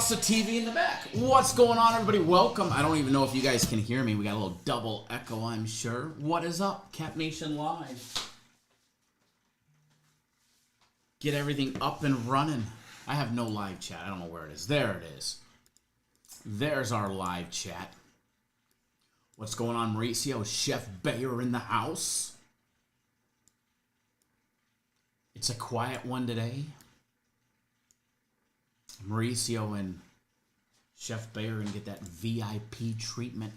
across the TV in the back. What's going on, everybody? Welcome. I don't even know if you guys can hear me. We got a little double echo, I'm sure. What is up, Cap Nation Live? Get everything up and running. I have no live chat. I don't know where it is. There it is. There's our live chat. What's going on, Mauricio? Chef Bayer in the house. It's a quiet one today. Mauricio and Chef Bayer and get that VIP treatment.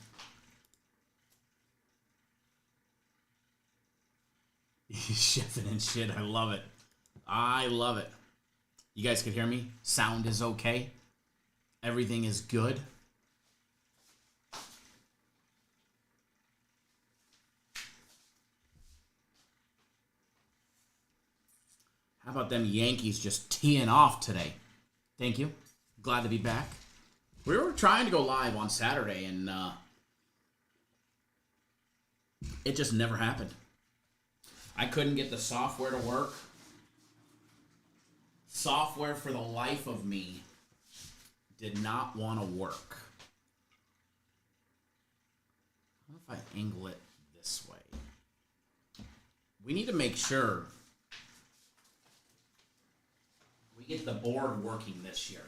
Chefing and shit. I love it. I love it. You guys can hear me? Sound is okay? Everything is good? How about them Yankees just teeing off today? Thank you. Glad to be back. We were trying to go live on Saturday, and it just never happened. I couldn't get the software to work. Software, for the life of me, did not want to work. What if I angle it this way? We need to make sure we get the board working this year.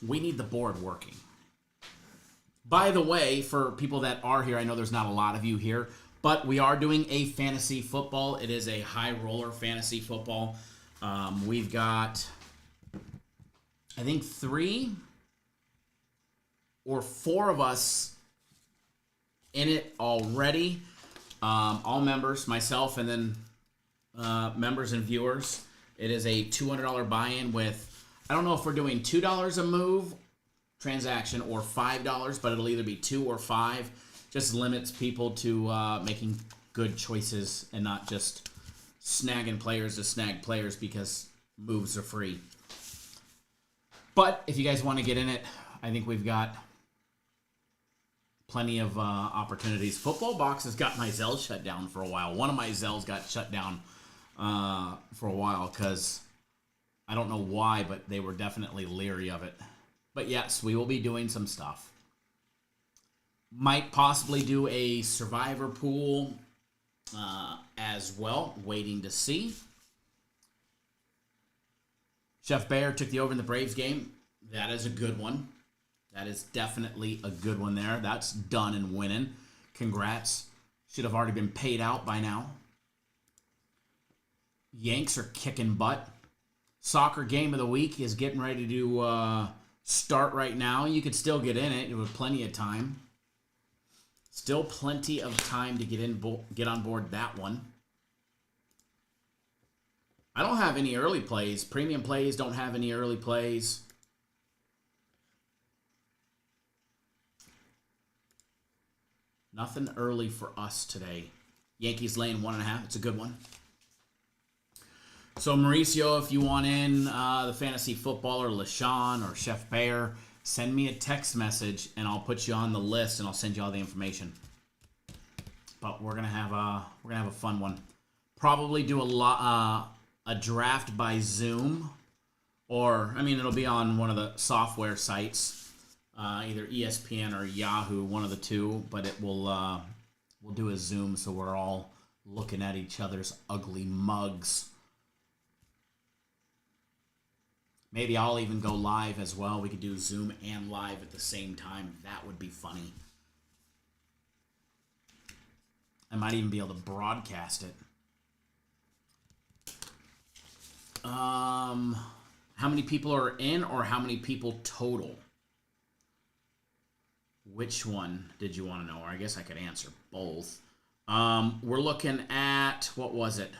We need the board working. By the way, for people that are here, I know there's not a lot of you here, but we are doing a fantasy football. It is a high roller fantasy football. We've got, I think, 3 or 4 of us in it already. All members, myself, and then members and viewers. It is a $200 buy-in with, I don't know if we're doing $2 a move transaction or $5, but it'll either be 2 or 5. Just limits people to making good choices and not just snagging players to snag players because moves are free. But if you guys want to get in it, I think we've got plenty of opportunities. Football Box has got my Zelle shut down for a while. One of my Zelles got shut down for a while because I don't know why, but they were definitely leery of it. But yes, we will be doing some stuff. Might possibly do a survivor pool as well. Waiting to see. Chef Bayer took the over in the Braves game. That is a good one. That is definitely a good one there. That's done and winning. Congrats. Should have already been paid out by now. Yanks are kicking butt. Soccer game of the week is getting ready to start right now. You could still get in it. You have plenty of time. Still plenty of time to get on board that one. I don't have any early plays. Premium plays don't have any early plays. Nothing early for us today. Yankees laying 1.5. It's a good one. So, Mauricio, if you want in the fantasy footballer, LaShawn or Chef Bayer, send me a text message and I'll put you on the list and I'll send you all the information. But we're gonna have a fun one. Probably do a draft by Zoom, or it'll be on one of the software sites, either ESPN or Yahoo, one of the two. But it will we'll do a Zoom so we're all looking at each other's ugly mugs. Maybe I'll even go live as well. We could do Zoom and live at the same time. That would be funny. I might even be able to broadcast it. How many people are in or how many people total? Which one did you want to know? Or I guess I could answer both. We're looking at, what was it?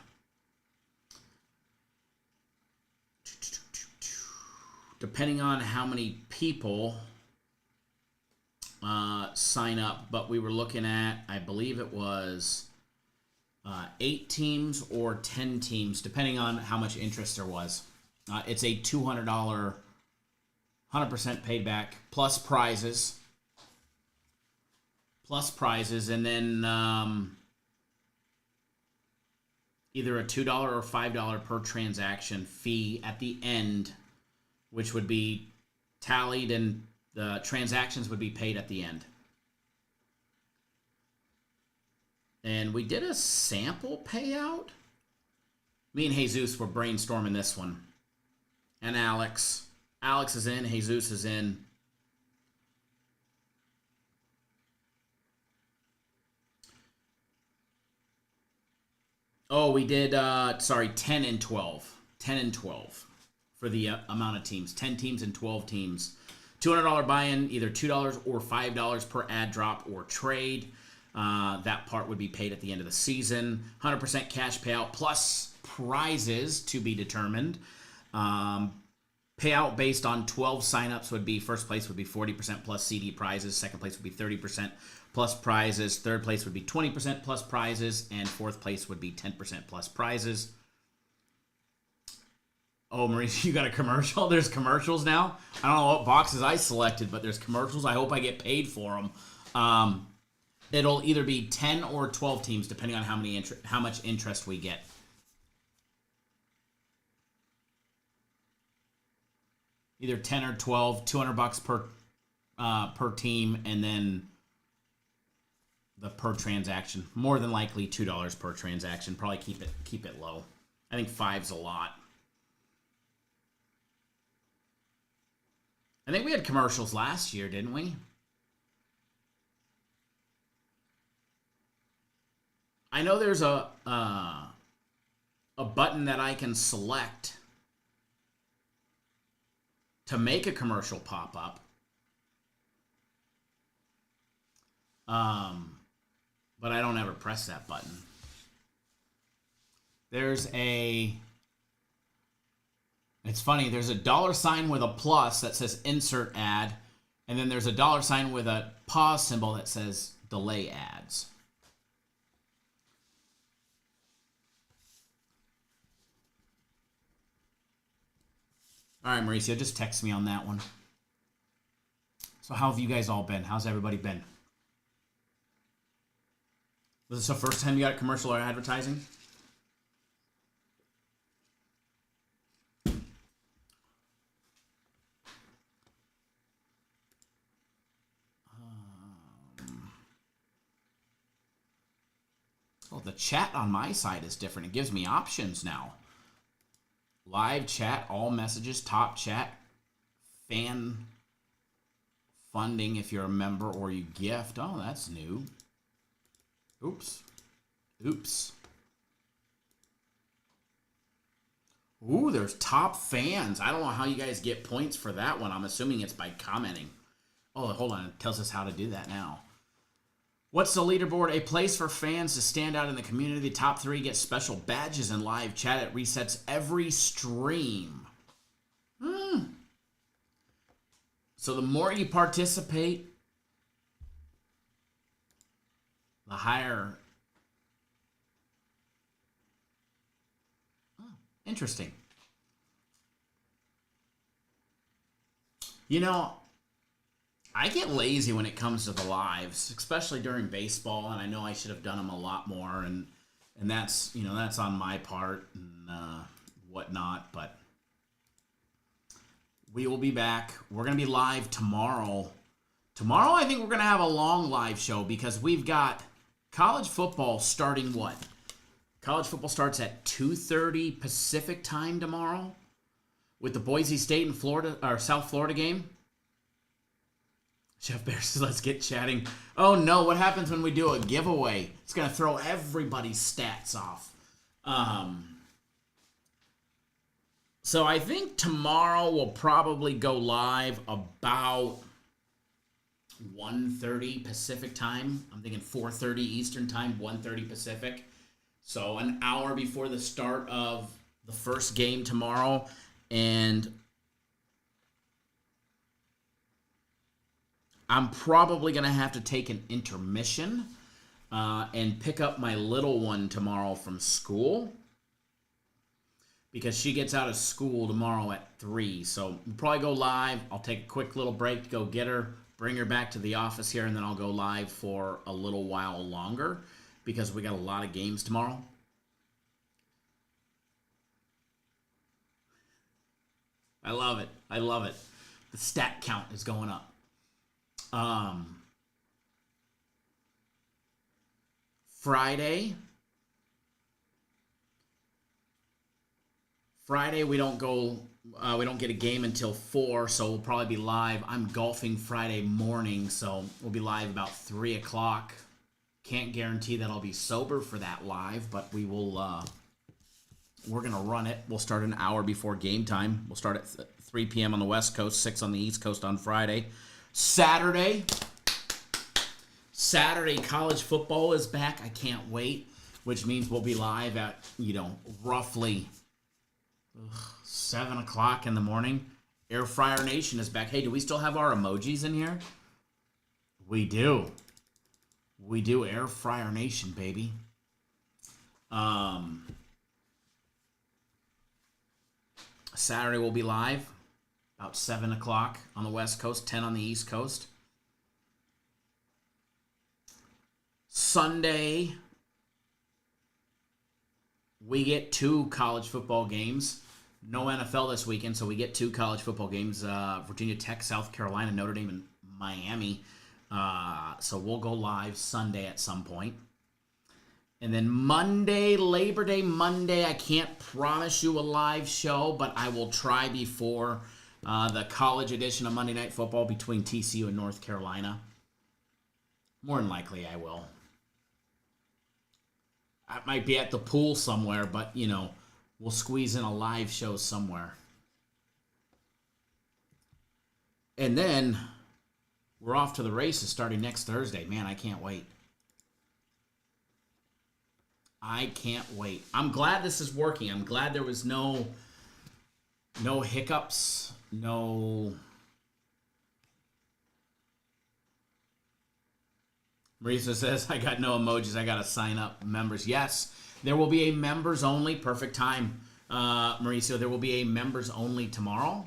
Depending on how many people sign up, but we were looking at, I believe it was 8 teams or 10 teams, depending on how much interest there was. It's a $200, 100% paid back, plus prizes, and then either a $2 or $5 per transaction fee at the end, which would be tallied, and the transactions would be paid at the end. And we did a sample payout. Me and Jesus were brainstorming this one. And Alex. Alex is in. Jesus is in. Oh, we did, 10 and 12. 10 and 12 for the amount of teams. 10 teams and 12 teams. $200 buy-in, either $2 or $5 per ad drop or trade. That part would be paid at the end of the season. 100% cash payout plus prizes to be determined. Payout based on 12 signups would be, first place would be 40% plus CD prizes. Second place would be 30% plus prizes. Third place would be 20% plus prizes. And fourth place would be 10% plus prizes. Oh, Maurice, you got a commercial? There's commercials now? I don't know what boxes I selected, but there's commercials. I hope I get paid for them. It'll either be 10 or 12 teams, depending on how much interest we get. Either 10 or 12, $200 per team, and then the per transaction. More than likely $2 per transaction. Probably keep it low. I think 5's a lot. I think we had commercials last year, didn't we? I know there's a button that I can select to make a commercial pop up. But I don't ever press that button. It's funny, there's a $sign with a plus that says insert ad, and then there's a $sign with a pause symbol that says delay ads. All right, Mauricio, just text me on that one. So how have you guys all been? How's everybody been? Was this the first time you got commercial or advertising? Well, the chat on my side is different. It gives me options now. Live chat, all messages, top chat, fan funding if you're a member or you gift. Oh, that's new. Oops. Ooh, there's top fans. I don't know how you guys get points for that one. I'm assuming it's by commenting. Oh, hold on. It tells us how to do that now. What's the leaderboard? A place for fans to stand out in the community. The top 3 get special badges and live chat. It resets every stream. So the more you participate, the higher. Oh, interesting. You know, I get lazy when it comes to the lives, especially during baseball, and I know I should have done them a lot more, and that's, that's on my part and whatnot, but we will be back. We're going to be live tomorrow. Tomorrow, I think we're going to have a long live show because we've got college football starting what? College football starts at 2:30 Pacific time tomorrow with the Boise State and Florida or South Florida game. Jeff Bear says, let's get chatting. Oh, no. What happens when we do a giveaway? It's going to throw everybody's stats off. So I think tomorrow we'll probably go live about 1:30 Pacific time. I'm thinking 4:30 Eastern time, 1:30 Pacific. So an hour before the start of the first game tomorrow. And I'm probably going to have to take an intermission and pick up my little one tomorrow from school because she gets out of school tomorrow at 3. So we'll probably go live. I'll take a quick little break to go get her, bring her back to the office here, and then I'll go live for a little while longer because we got a lot of games tomorrow. I love it. The stat count is going up. Friday we don't get a game until 4, so we'll probably be live. I'm golfing Friday morning, so we'll be live about 3 o'clock. Can't guarantee that I'll be sober for that live, but we will. We're going to run it. We'll start an hour before game time. We'll start at 3 p.m. on the West Coast, 6 on the East Coast on Friday. Saturday, college football is back. I can't wait, which means we'll be live at, roughly 7 o'clock in the morning. Air Fryer Nation is back. Hey, do we still have our emojis in here? We do. We do. Air Fryer Nation, baby. Saturday we'll be live about 7 o'clock on the West Coast, 10 on the East Coast. Sunday, we get 2 college football games. No NFL this weekend, so we get 2 college football games. Virginia Tech, South Carolina, Notre Dame, and Miami. So we'll go live Sunday at some point. And then Monday, Labor Day Monday, I can't promise you a live show, but I will try before the college edition of Monday Night Football between TCU and North Carolina. More than likely I will. I might be at the pool somewhere, but, we'll squeeze in a live show somewhere. And then we're off to the races starting next Thursday. Man, I can't wait. I can't wait. I'm glad this is working. I'm glad there was no hiccups, no... Marisa says, I got no emojis. I got to sign up members. Yes, there will be a members only. Perfect time, Marisa. There will be a members only tomorrow.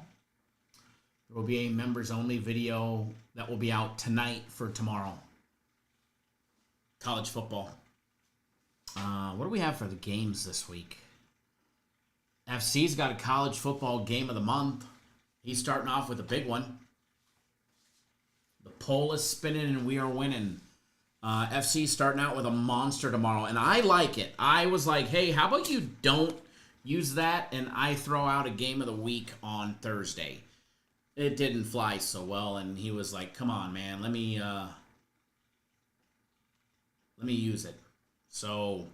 There will be a members only video that will be out tonight for tomorrow. College football. What do we have for the games this week? FC's got a college football game of the month. He's starting off with a big one. The pole is spinning and we are winning. FC starting out with a monster tomorrow, and I like it. I was like, hey, how about you don't use that and I throw out a game of the week on Thursday? It didn't fly so well, and he was like, come on, man, let me use it. So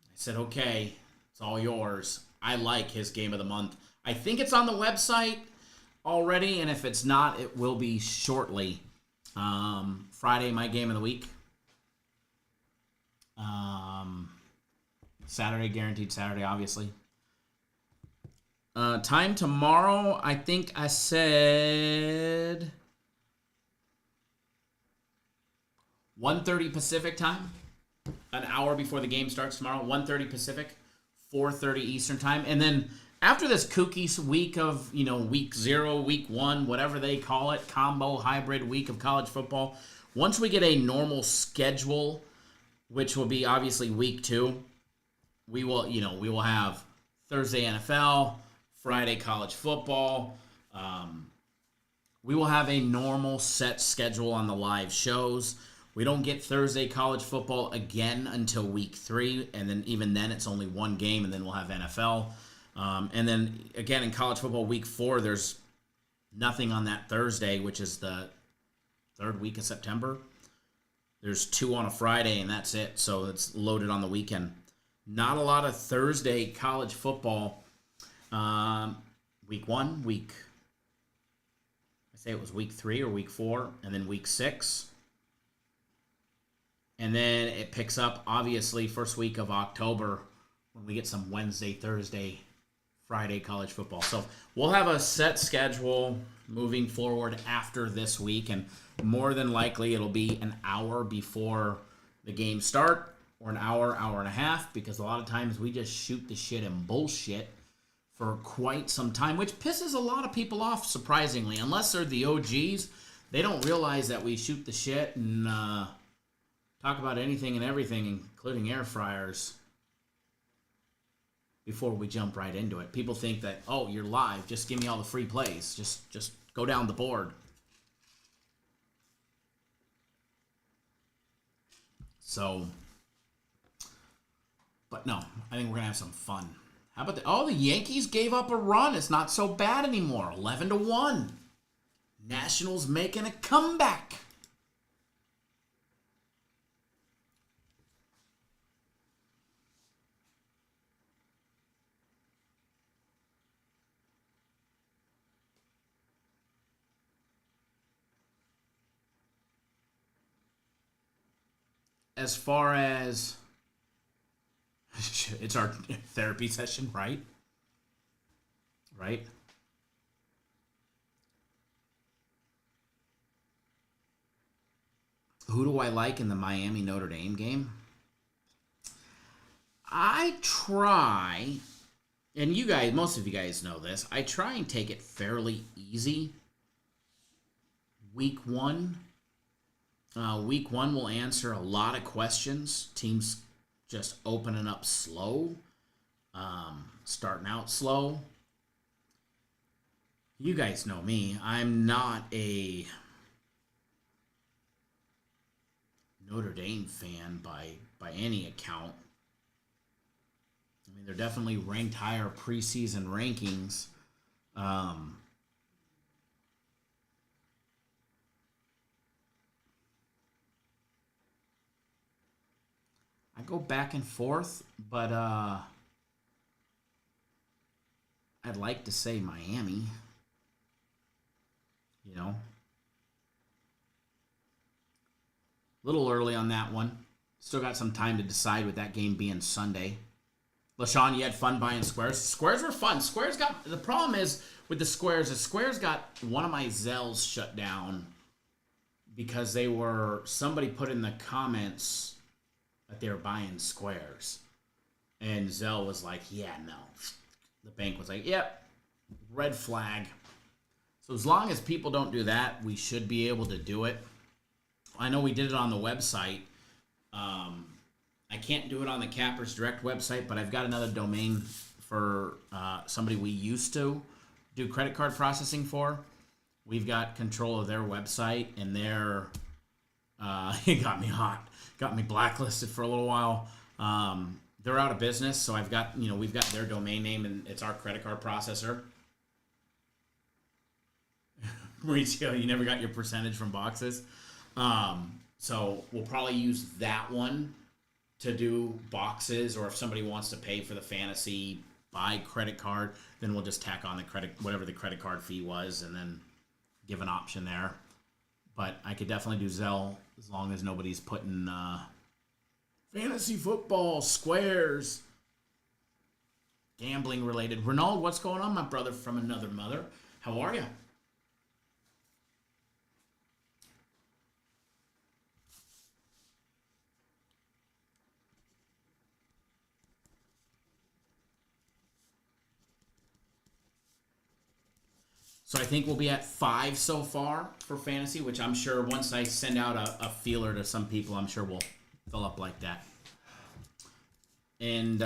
I said, okay, it's all yours. I like his game of the month. I think it's on the website already, and if it's not, it will be shortly. Friday, my game of the week. Saturday, guaranteed Saturday, obviously. Time tomorrow, I think I said 1:30 Pacific time, an hour before the game starts tomorrow. 1:30 Pacific, 4:30 Eastern time, and then after this kooky week of week 0, week 1, whatever they call it, combo hybrid week of college football. Once we get a normal schedule, which will be obviously week 2, we will have Thursday NFL, Friday college football. We will have a normal set schedule on the live shows. We don't get Thursday college football again until week 3, and then even then it's only one game, and then we'll have NFL. And then again in college football week 4, there's nothing on that Thursday, which is the 3rd week of September. There's 2 on a Friday, and that's it. So it's loaded on the weekend. Not a lot of Thursday college football. Week 1, I say it was week 3 or week 4, and then week 6. And then it picks up, obviously, first week of October when we get some Wednesday, Thursday, Friday college football. So we'll have a set schedule moving forward after this week, and more than likely it'll be an hour before the games start, or an hour, hour and a half, because a lot of times we just shoot the shit and bullshit for quite some time, which pisses a lot of people off, surprisingly. Unless they're the OGs, they don't realize that we shoot the shit and talk about anything and everything, including air fryers. before we jump right into it. People think that, oh, you're live, just give me all the free plays. Just go down the board. So, but no, I think we're going to have some fun. How about the Yankees gave up a run. It's not so bad anymore. 11-1. Nationals making a comeback. As far as it's our therapy session, right? Right? Who do I like in the Miami Notre Dame game? I try, and you guys, most of you guys know this, I try and take it fairly easy. Week one will answer a lot of questions. Teams just opening up slow, starting out slow. You guys know me. I'm not a Notre Dame fan by any account. I mean, they're definitely ranked higher preseason rankings. I go back and forth, but I'd like to say Miami. You know, a little early on that one. Still got some time to decide with that game being Sunday. LaShawn, you had fun buying squares. Squares were fun. Squares got, the problem is with the squares is squares got one of my Zells shut down because somebody put in the comments that they were buying squares. And Zell was like, yeah, no. The bank was like, yep, red flag. So as long as people don't do that, we should be able to do it. I know we did it on the website. I can't do it on the Cappers Direct website, but I've got another domain for somebody we used to do credit card processing for. We've got control of their website, and it got me hot. Got me blacklisted for a little while. They're out of business, so we've got their domain name, and it's our credit card processor. Mauricio, you never got your percentage from boxes. So we'll probably use that one to do boxes, or if somebody wants to pay for the fantasy by credit card, then we'll just tack on whatever the credit card fee was, and then give an option there. But I could definitely do Zelle as long as nobody's putting fantasy football, squares, gambling related. Ronald, what's going on, my brother from another mother? How are you? So I think we'll be at 5 so far for fantasy, which I'm sure once I send out a feeler to some people, I'm sure we'll fill up like that. And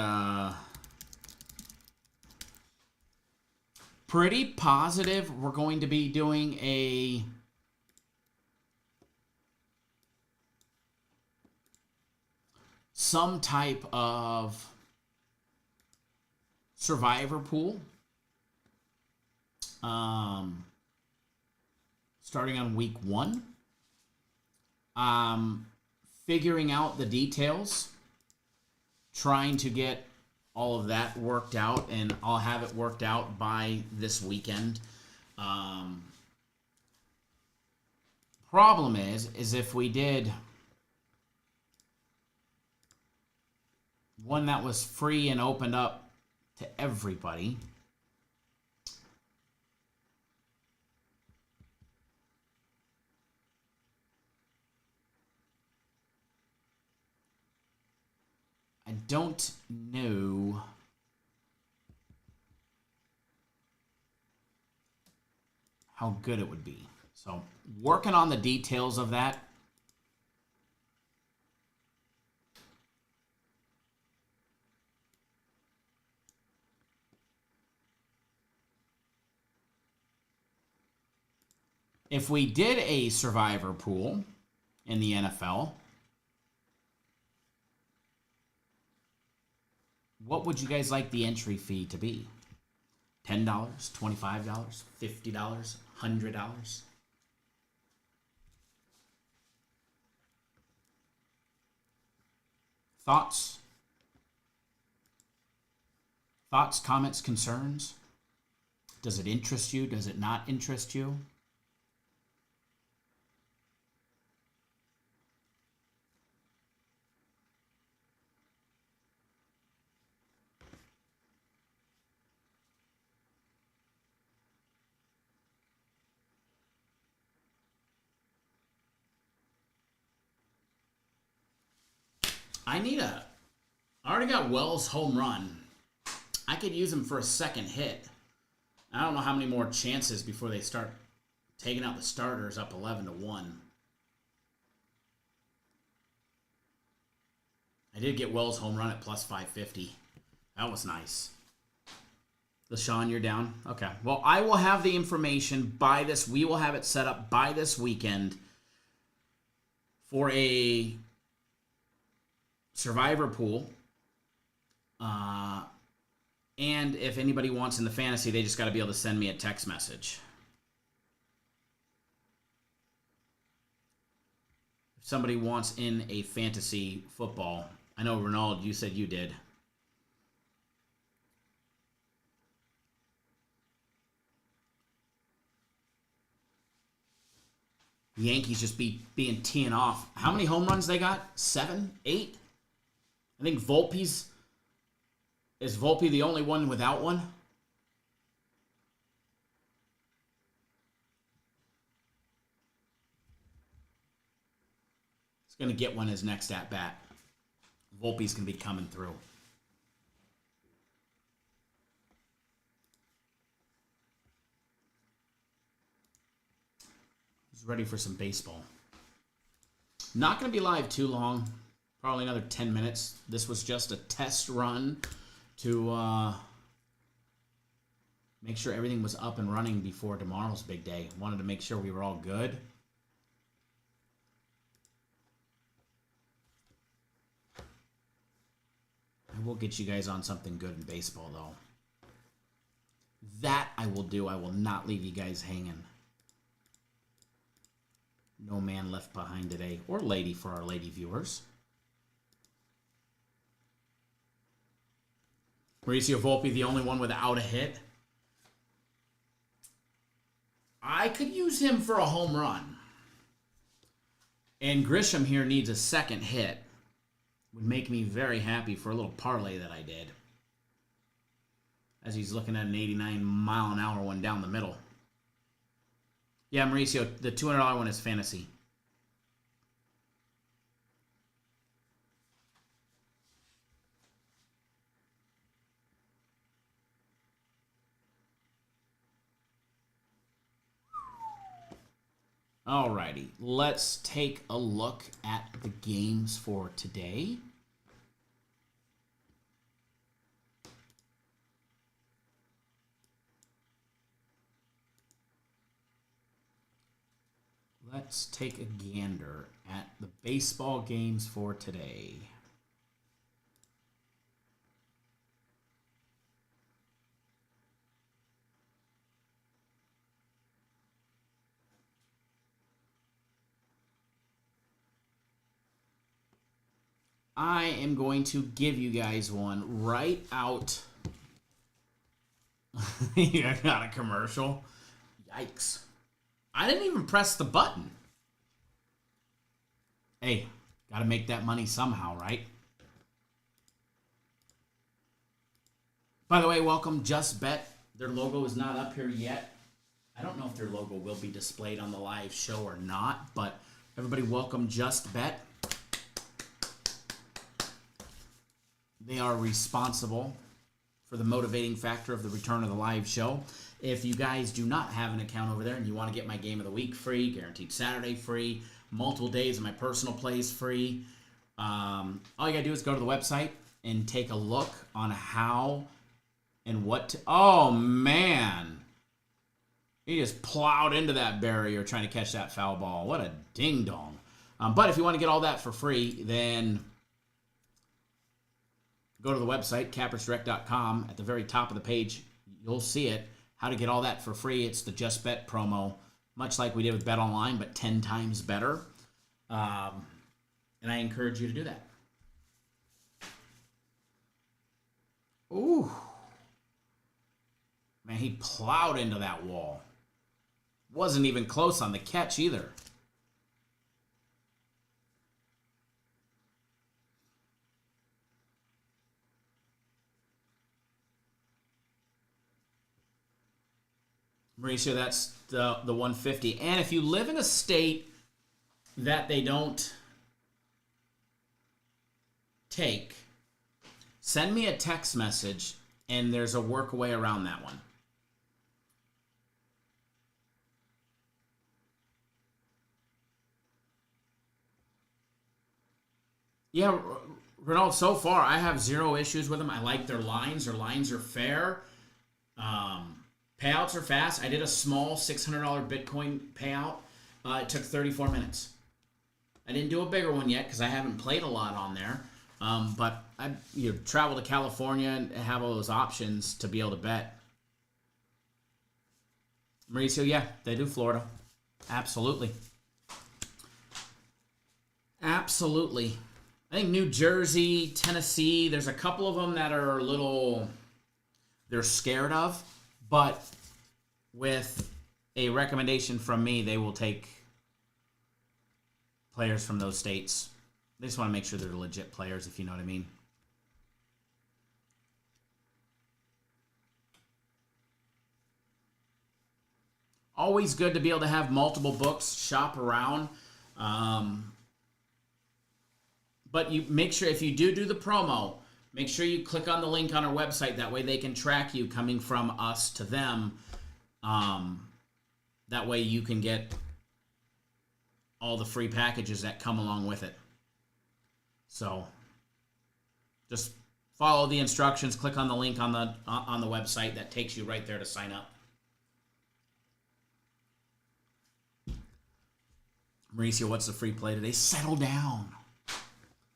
pretty positive we're going to be doing some type of survivor pool. Starting on week 1. Figuring out the details, trying to get all of that worked out, and I'll have it worked out by this weekend. Problem is if we did one that was free and opened up to everybody, I don't know how good it would be. So, working on the details of that. If we did a survivor pool in the NFL, what would you guys like the entry fee to be? $10, $25, $50, $100? Thoughts? Thoughts, comments, concerns? Does it interest you? Does it not interest you? I already got Wells home run. I could use him for a second hit. I don't know how many more chances before they start taking out the starters up 11-1. I did get Wells home run at plus 550. That was nice. LaShawn, you're down? Okay. Well, I will have the information by this. We will have it set up by this weekend for a survivor pool. And if anybody wants in the fantasy, they just got to be able to send me a text message. If somebody wants in a fantasy football, I know, Ronald, you said you did. The Yankees just being teeing off. How many home runs they got? 7? 8? I think Volpe's... Is Volpe the only one without one? He's going to get one his next at-bat. Volpe's going to be coming through. He's ready for some baseball. Not going to be live too long. Probably another 10 minutes. This was just a test run to make sure everything was up and running before tomorrow's big day. Wanted to make sure we were all good. I will get you guys on something good in baseball, though. That I will do. I will not leave you guys hanging. No man left behind today. Or lady for our lady viewers. Mauricio Volpe, the only one without a hit. I could use him for a home run. And Grisham here needs a second hit. Would make me very happy for a little parlay that I did. As he's looking at an 89-mile-an-hour one down the middle. Yeah, Mauricio, the $200 one is fantasy. Alrighty, let's take a look at the games for today. Let's take a gander at the baseball games for today. I am going to give you guys one right out. I got a commercial. Yikes. I didn't even press the button. Hey, got to make that money somehow, right? By the way, welcome Just Bet. Their logo is not up here yet. I don't know if their logo will be displayed on the live show or not, but everybody welcome Just Bet. They are responsible for the motivating factor of the return of the live show. If you guys do not have an account over there and you want to get my game of the week free, guaranteed Saturday free, multiple days of my personal plays free, all you got to do is go to the website and take a look on how and what to... Oh, man. He just plowed into that barrier trying to catch that foul ball. What a ding-dong. But if you want to get all that for free, then go to the website, cappersdirect.com. At the very top of the page, you'll see it. How to get all that for free. It's the Just Bet promo, much like we did with Bet Online, but 10 times better. And I encourage you to do that. Ooh. Man, he plowed into that wall. Wasn't even close on the catch either. Mauricio, that's the 150. And if you live in a state that they don't take, send me a text message, and there's a workaway around that one. Yeah, Ronald, so far, I have zero issues with them. I like their lines. Their lines are fair. Payouts are fast. I did a small $600 Bitcoin payout. It took 34 minutes. I didn't do a bigger one yet because I haven't played a lot on there. But I travel to California and have all those options to be able to bet. Mauricio, yeah, they do Florida. Absolutely. Absolutely. I think New Jersey, Tennessee, there's a couple of them that are they're scared of. But with a recommendation from me, they will take players from those states. They just want to make sure they're legit players, if you know what I mean. Always good to be able to have multiple books, shop around. But you make sure, if you do the promo, make sure you click on the link on our website. That way they can track you coming from us to them. That way you can get all the free packages that come along with it. So just follow the instructions. Click on the link on the website. That takes you right there to sign up. Mauricio, what's the free play today? Settle down.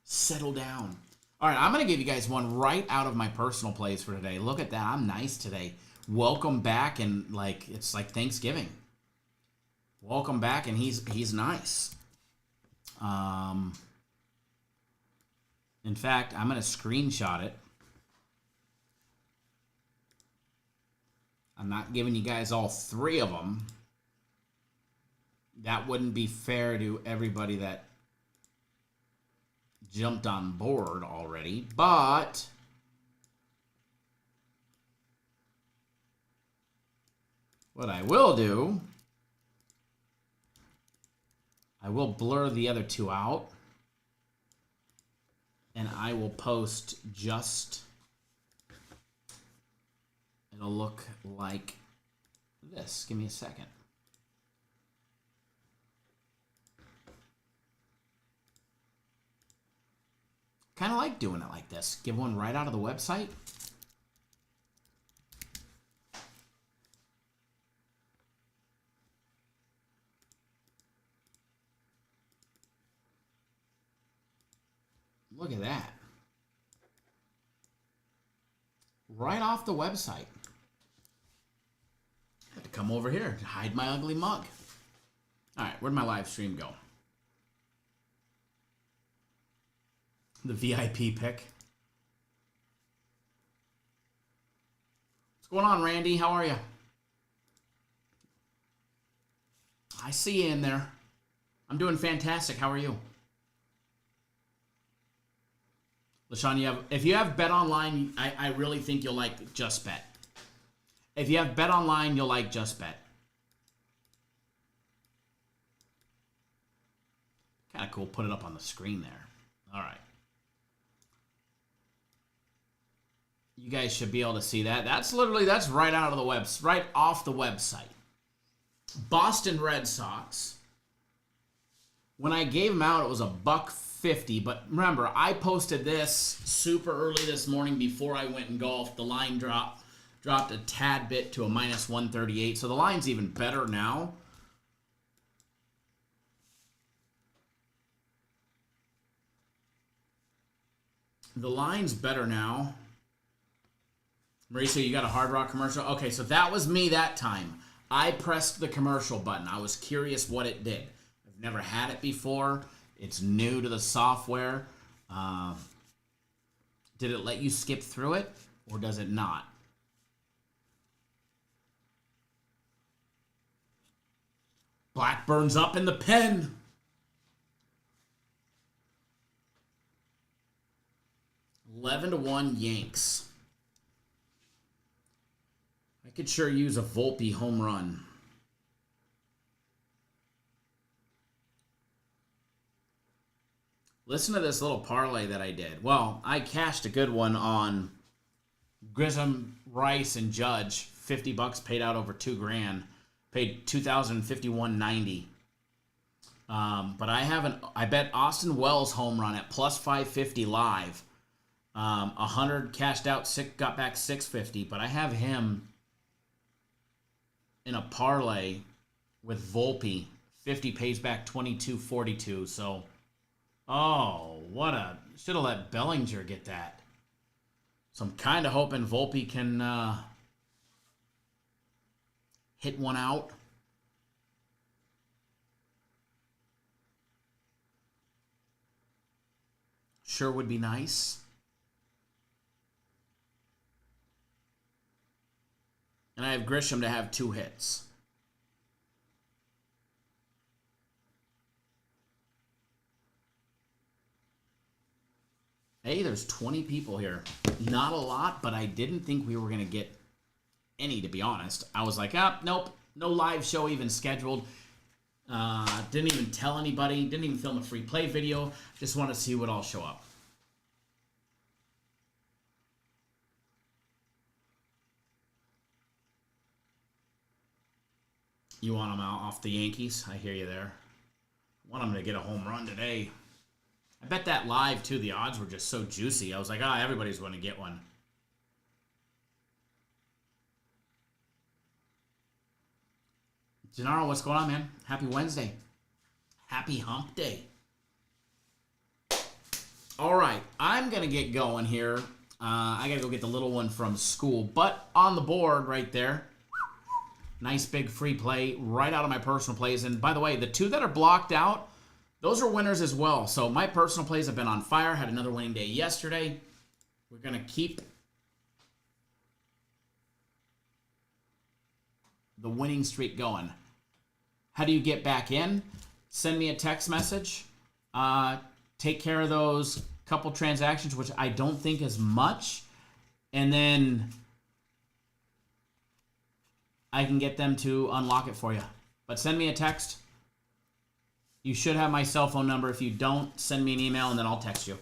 Settle down. All right, I'm going to give you guys one right out of my personal plays for today. Look at that. I'm nice today. Welcome back, and it's like Thanksgiving. Welcome back, and he's nice. In fact, I'm going to screenshot it. I'm not giving you guys all three of them. That wouldn't be fair to everybody that jumped on board already, but what I will do, I will blur the other two out, and I will post just, it'll look like this. Give me a second. Kind of like doing it like this. Give one right out of the website. Look at that. Right off the website. I have to come over here to hide my ugly mug. All right, where'd my live stream go? The VIP pick. What's going on, Randy? How are you? I see you in there. I'm doing fantastic. How are you? LaShawn, if you have Bet Online, I really think you'll like Just Bet. If you have Bet Online, you'll like Just Bet. Kind of cool. Put it up on the screen there. All right. You guys should be able to see that. That's right out of the right off the website. Boston Red Sox. When I gave them out, it was $1.50. But remember, I posted this super early this morning before I went and golfed. The line drop dropped a tad bit to a minus 138. So the line's even better now. The line's better now. Mauricio, you got a Hard Rock commercial? Okay, so that was me that time. I pressed the commercial button. I was curious what it did. I've never had it before. It's new to the software. Did it let you skip through it, or does it not? Blackburn's up in the pen. 11-1 Yanks. I could sure use a Volpe home run. Listen to this little parlay that I did. Well, I cashed a good one on Grissom, Rice, and Judge. $50 paid out over $2,000. Paid $2,051.90. But I bet Austin Wells home run at plus 550 live. 100 cashed out, got back 650. But I have him in a parlay with Volpe. 50 pays back 22.42. So, should have let Bellinger get that. So I'm kind of hoping Volpe can hit one out. Sure would be nice. And I have Grisham to have 2 hits. Hey, there's 20 people here. Not a lot, but I didn't think we were going to get any, to be honest. I was like, nope, no live show even scheduled. Didn't even tell anybody. Didn't even film a free play video. Just want to see what all show up. You want them out off the Yankees? I hear you there. Want them to get a home run today. I bet that live, too, the odds were just so juicy. I was like, everybody's going to get one. Gennaro, what's going on, man? Happy Wednesday. Happy hump day. All right, I'm going to get going here. I got to go get the little one from school. But on the board right there, nice big free play right out of my personal plays. And by the way, the 2 that are blocked out, those are winners as well. So my personal plays have been on fire. Had another winning day yesterday. We're going to keep the winning streak going. How do you get back in? Send me a text message. Take care of those couple transactions, which I don't think is much. And then I can get them to unlock it for you. But send me a text. You should have my cell phone number. If you don't, send me an email and then I'll text you.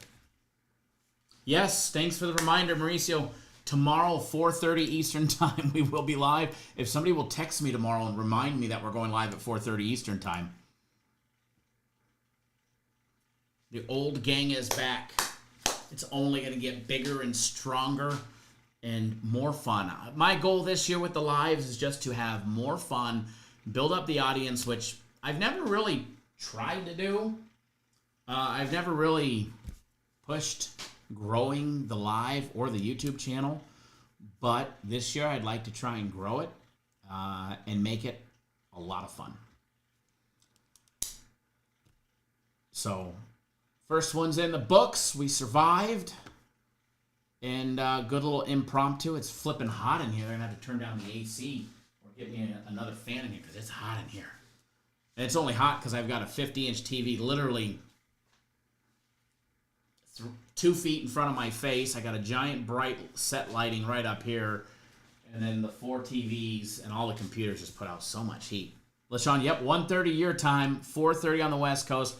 Yes, thanks for the reminder, Mauricio. Tomorrow, 4:30 Eastern Time, we will be live. If somebody will text me tomorrow and remind me that we're going live at 4:30 Eastern Time. The old gang is back. It's only going to get bigger and stronger and more fun. My goal this year with the lives is just to have more fun, build up the audience, which I've never really tried to do. I've never really pushed growing the live or the YouTube channel, but this year I'd like to try and grow it and make it a lot of fun. So, first one's in the books. We survived. And good little impromptu. It's flipping hot in here. They're going to have to turn down the AC or get me another fan in here because it's hot in here. And it's only hot because I've got a 50-inch TV literally 2 feet in front of my face. I got a giant bright set lighting right up here. And then the 4 TVs and all the computers just put out so much heat. LaShawn, yep, 1:30 your time, 4:30 on the West Coast.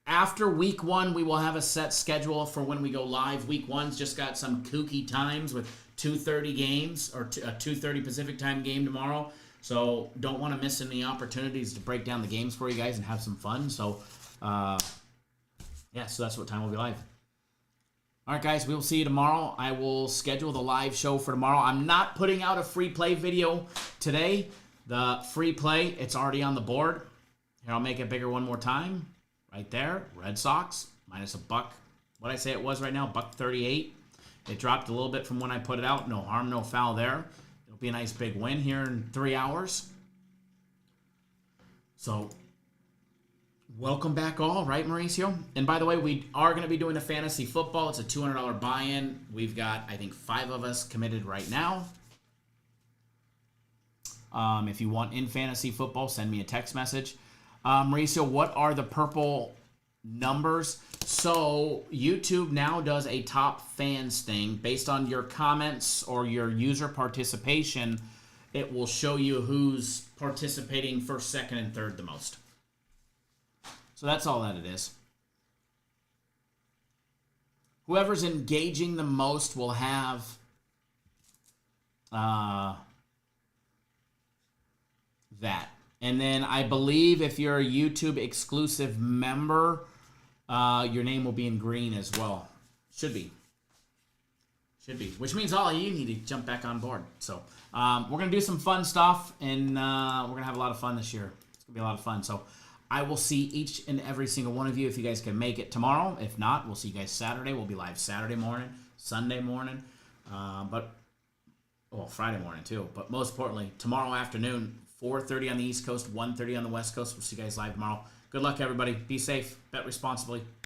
After week 1, we will have a set schedule for when we go live. Week 1's just got some kooky times with 2:30 games or a 2:30 Pacific time game tomorrow. So don't want to miss any opportunities to break down the games for you guys and have some fun. So, so that's what time we'll be live. All right, guys, we will see you tomorrow. I will schedule the live show for tomorrow. I'm not putting out a free play video today. The free play, it's already on the board. Here, I'll make it bigger one more time. Right there, Red Sox, minus a buck. What I say it was right now, $1.38. It dropped a little bit from when I put it out. No harm, no foul there. It'll be a nice big win here in 3 hours. So, welcome back all, right, Mauricio? And by the way, we are going to be doing a fantasy football. It's a $200 buy-in. We've got, I think, 5 of us committed right now. If you want in fantasy football, send me a text message. Mauricio, what are the purple numbers? So YouTube now does a top fans thing. Based on your comments or your user participation, it will show you who's participating first, second, and third the most. So that's all that it is. Whoever's engaging the most will have that. And then I believe if you're a YouTube exclusive member, your name will be in green as well. Should be. Which means all you need to jump back on board. So we're going to do some fun stuff, and we're going to have a lot of fun this year. It's going to be a lot of fun. So I will see each and every single one of you if you guys can make it tomorrow. If not, we'll see you guys Saturday. We'll be live Saturday morning, Sunday morning, Friday morning too. But most importantly, tomorrow afternoon, 4:30 on the East Coast, 1:30 on the West Coast. We'll see you guys live tomorrow. Good luck, everybody. Be safe. Bet responsibly.